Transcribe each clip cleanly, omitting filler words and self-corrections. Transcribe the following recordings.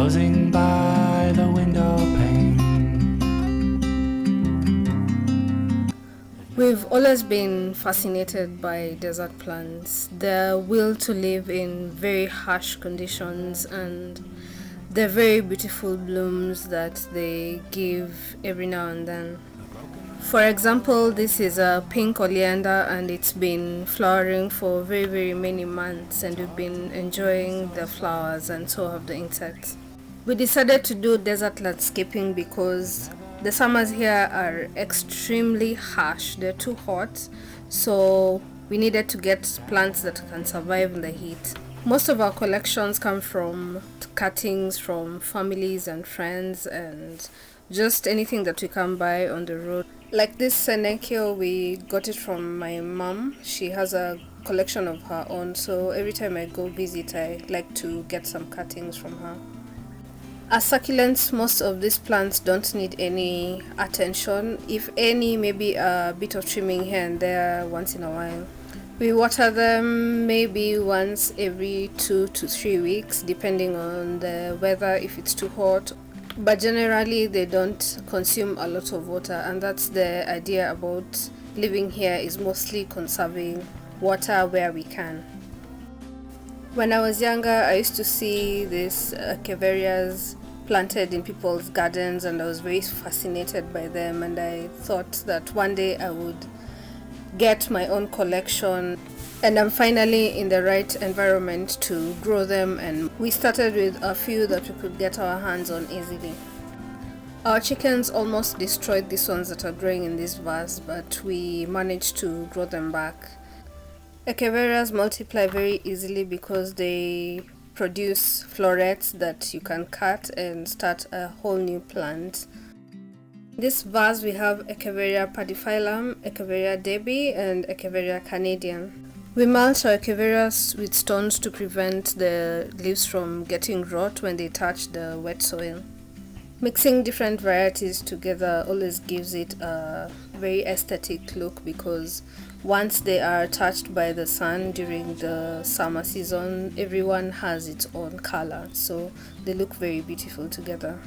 dozing by the window pane. We've always been fascinated by desert plants, their will to live in very harsh conditions and the very beautiful blooms that they give every now and then. For example, this is a pink oleander and it's been flowering for very many months, and we've been enjoying the flowers, and so have the insects. We decided to do desert landscaping because the summers here are extremely harsh. They're too hot, so we needed to get plants that can survive in the heat. Most of our collections come from cuttings from families and friends, and just anything that we can buy on the road. Like this Senekio, we got it from my mom. She has a collection of her own, so every time I go visit, I like to get some cuttings from her. As succulents, most of these plants don't need any attention. If any, maybe a bit of trimming here and there once in a while. We water them maybe once every 2 to 3 weeks, depending on the weather, if it's too hot. But generally, they don't consume a lot of water, and that's the idea about living here, is mostly conserving water where we can. When I was younger, I used to see these Echeverias planted in people's gardens, and I was very fascinated by them, and I thought that one day I would get my own collection, and I'm finally in the right environment to grow them, and we started with a few that we could get our hands on easily. Our chickens almost destroyed these ones that are growing in this vase, but we managed to grow them back. Echeverias multiply very easily because they produce florets that you can cut and start a whole new plant. In this vase we have Echeveria padiphyllum, Echeveria debi, and Echeveria canadian. We mulch our Echeverias with stones to prevent the leaves from getting rot when they touch the wet soil. Mixing different varieties together always gives it a very aesthetic look, because once they are touched by the sun during the summer season, everyone has its own color, so they look very beautiful together.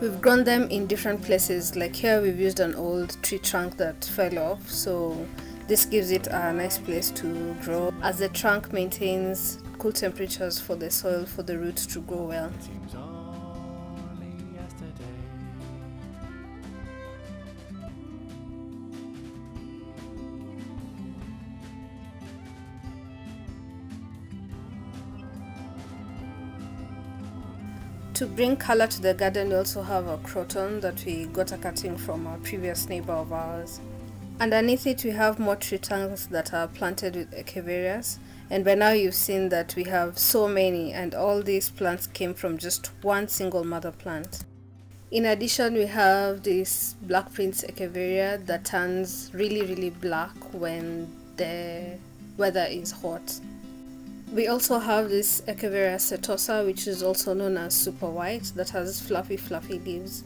We've grown them in different places. Like here we've used an old tree trunk that fell off, so this gives it a nice place to grow, as the trunk maintains cool temperatures for the soil for the roots to grow well. To bring color to the garden, we also have a croton that we got a cutting from a previous neighbor of ours. Underneath it we have more tree trunks that are planted with Echeverias, and by now you've seen that we have so many, and all these plants came from just one single mother plant. In addition, we have this black prince Echeveria that turns really black when the weather is hot. We also have this Echeveria setosa, which is also known as super white, that has fluffy leaves.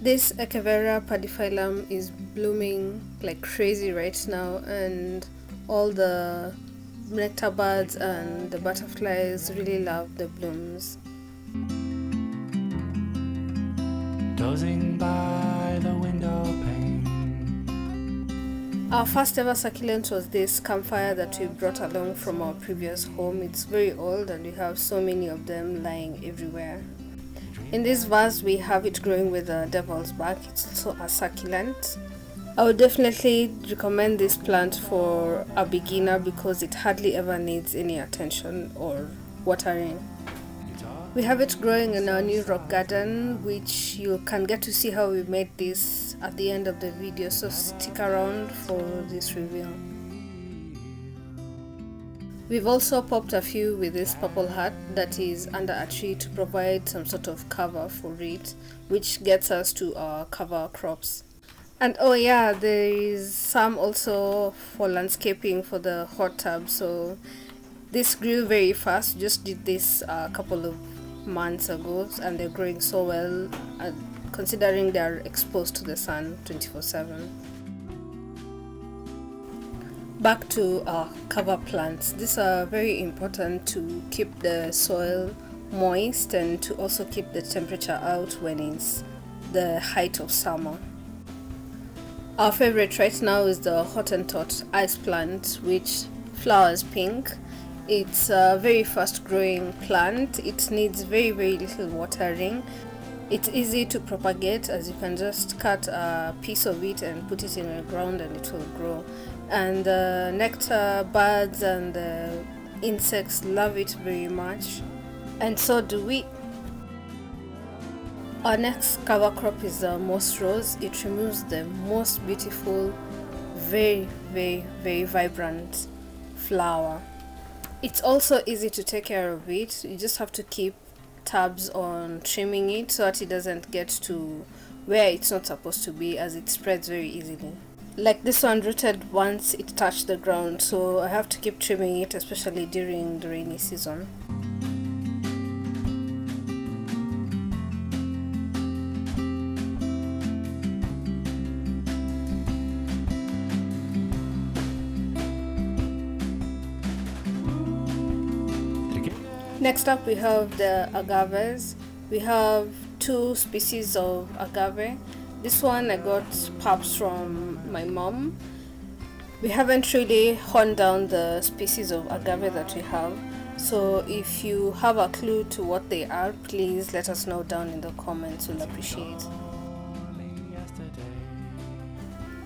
This Echeveria padiphyllum is blooming like crazy right now, and all the nectar birds and the butterflies really love the blooms. Dozing by the window pane. Our first ever succulent was this Campfire that we brought along from our previous home. It's very old and we have so many of them lying everywhere. In this vase we have it growing with a devil's back. It's also a succulent. I would definitely recommend this plant for a beginner because it hardly ever needs any attention or watering. We have it growing in our new rock garden, which you can get to see how we made this at the end of the video, so stick around for this reveal. We've also popped a few with this purple hat that is under a tree to provide some sort of cover for it, which gets us to our cover crops. And oh yeah, there is some also for landscaping for the hot tub. So this grew very fast. Just did this a couple of months ago, and they're growing so well, considering they're exposed to the sun 24/7. Back to our cover plants. These are very important to keep the soil moist and to also keep the temperature out when it's the height of summer. Our favorite right now is the Hottentot ice plant, which flowers pink. It's a very fast growing plant. It needs very little watering. It's easy to propagate, as you can just cut a piece of it and put it in the ground and it will grow. And the nectar birds and the insects love it very much, and so do we. Our next cover crop is the moss rose. It removes the most beautiful, very vibrant flower. It's also easy to take care of it. You just have to keep tabs on trimming it so that it doesn't get to where it's not supposed to be, as it spreads very easily. Like this one rooted once it touched the ground, so I have to keep trimming it, especially during the rainy season. Next up we have the agaves. We have two species of agave. This one I got pups from my mom. We haven't really honed down the species of agave that we have, so if you have a clue to what they are, please let us know down in the comments. We'll appreciate.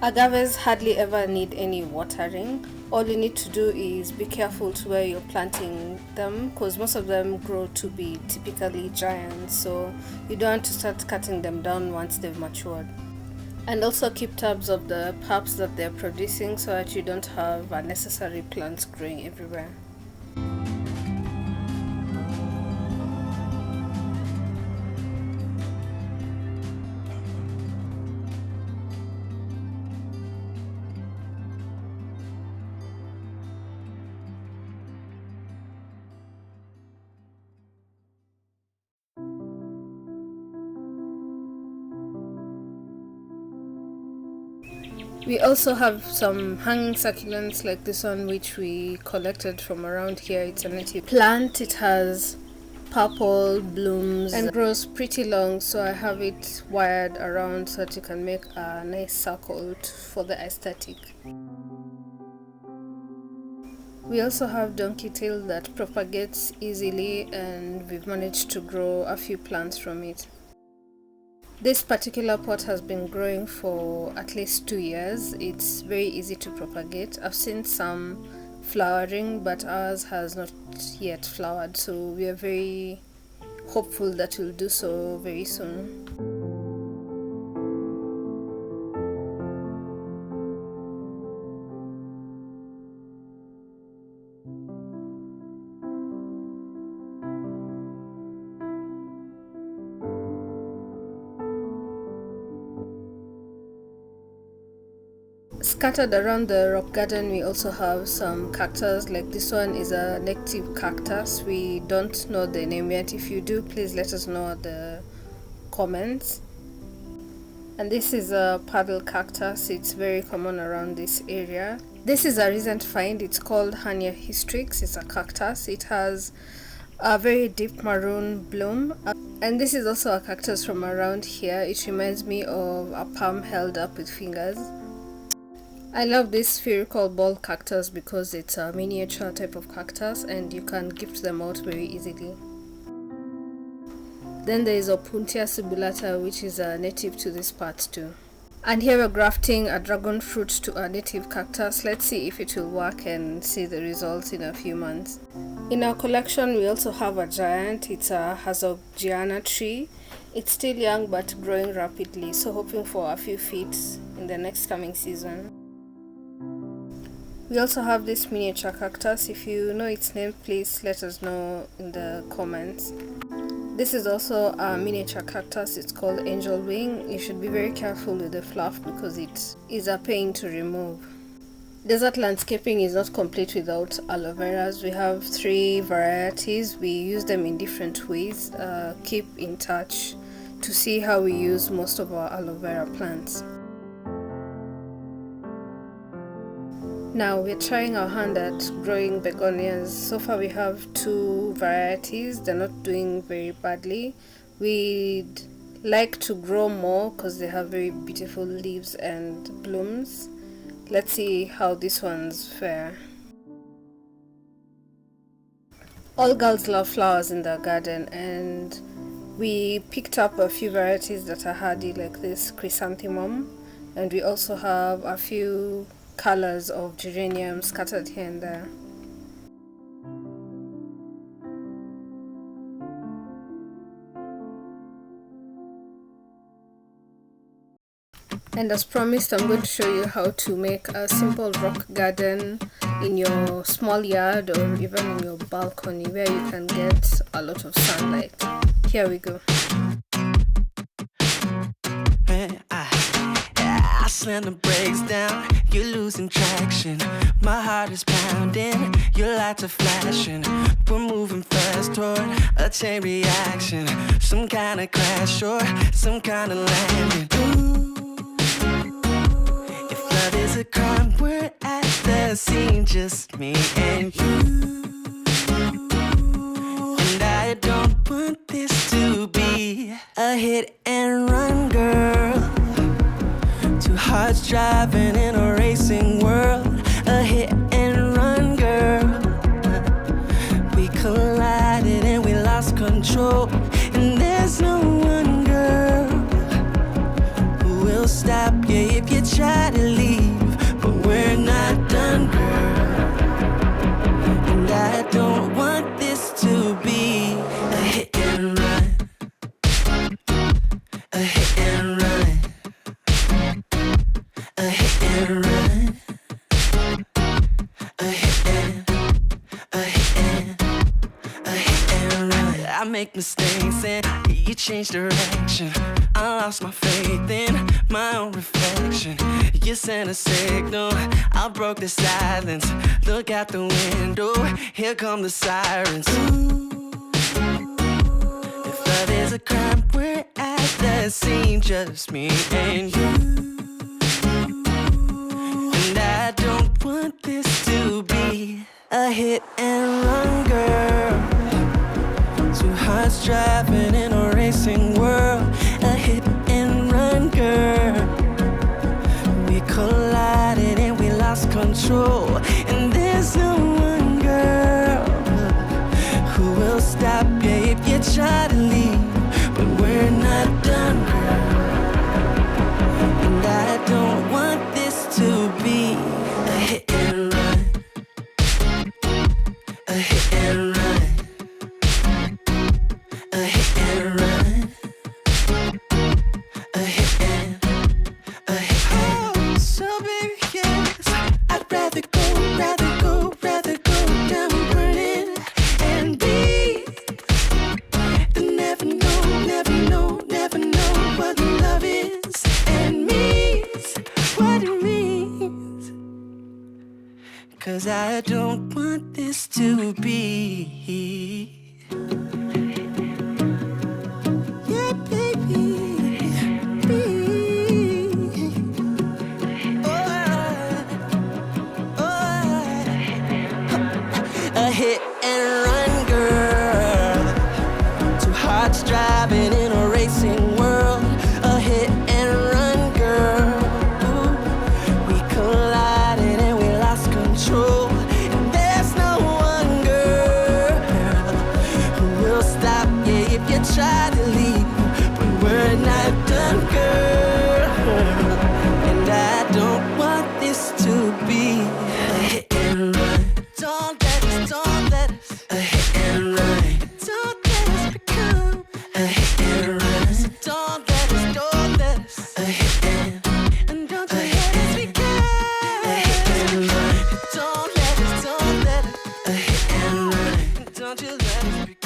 Agaves hardly ever need any watering. All you need to do is be careful to where you're planting them, because most of them grow to be typically giants, so you don't want to start cutting them down once they've matured. And also keep tabs of the pups that they're producing so that you don't have unnecessary plants growing everywhere. We also have some hanging succulents like this one, which we collected from around here. It's a native plant. It has purple blooms and grows pretty long, so I have it wired around so that you can make a nice circle for the aesthetic. We also have donkey tail that propagates easily, and we've managed to grow a few plants from it. This particular pot has been growing for at least 2 years. It's very easy to propagate. I've seen some flowering, but ours has not yet flowered, so we are very hopeful that we'll do so very soon. Scattered around the rock garden, we also have some cactus. Like this one is a native cactus. We don't know the name yet. If you do, please let us know in the comments. And this is a paddle cactus. It's very common around this area. This is a recent find. It's called Hernia hystrix. It's a cactus. It has a very deep maroon bloom. And this is also a cactus from around here. It reminds me of a palm held up with fingers. I love this spherical ball cactus because it's a miniature type of cactus and you can gift them out very easily. Then there is Opuntia subulata, which is a native to this part too. And here we're grafting a dragon fruit to a native cactus. Let's see if it will work and see the results in a few months. In our collection we also have a giant. It's a Hazogiana tree. It's still young but growing rapidly, so hoping for a few feet in the next coming season. We also have this miniature cactus. If you know its name, please let us know in the comments. This is also a miniature cactus. It's called angel wing. You should be very careful with the fluff because it is a pain to remove. Desert landscaping is not complete without aloe veras. We have 3 varieties. We use them in different ways. Keep in touch to see how we use most of our aloe vera plants. Now we're trying our hand at growing begonias. So far we have 2 varieties. They're not doing very badly. We'd like to grow more because they have very beautiful leaves and blooms. Let's see how these ones fare. All girls love flowers in their garden, and we picked up a few varieties that are hardy, like this chrysanthemum, and we also have a few colors of geranium scattered here and there. And as promised, I'm going to show you how to make a simple rock garden in your small yard or even in your balcony where you can get a lot of sunlight. Here we go. I slam the brakes down, you're losing traction. My heart is pounding, your lights are flashing. We're moving fast toward a chain reaction. Some kind of crash or some kind of landing. Ooh, if love is a crime, we're at the scene, just me and you. And I don't want this to be a hit and run, girl. Two hearts driving in a racing world. A hit and run, girl. We collided and we lost control. And there's no one, girl, who will stop you if you try to leave. But we're not done, girl. And I don't want this to be a hit and run. A hit and run. A hit and run. A hit and run. I make mistakes and you change direction. I lost my faith in my own reflection. You sent a signal, I broke the silence. Look out the window, here come the sirens. Ooh, if love is a crime, we're at the scene, just me and you. And I don't want this to be a hit and run, girl. Two hearts driving in a racing world. A hit and run, girl. We collided and we lost control. And there's no one, girl, who will stop you if you try to leave. But we're not done, girl. And I don't want this to be a hit and run. A hit and run. A hit and run. A hit and oh, so baby, yes, I'd rather go down burning and be than never know what love is and means, what it means. 'Cause I don't want this to be. Yeah, baby. A hit and run, girl. Two hearts driving in a racing world. A hit and run, girl. Ooh, we collided and we lost control. And there's no one, girl, who will stop you if you try to leave. But we're not done, girl. And I don't want this to be a hit and run. Don't let us a hit and run. Don't let us become a hit and run. So don't let us a hit and don't you let us become a hit and run. Don't let us a hit and run. Don't you let us become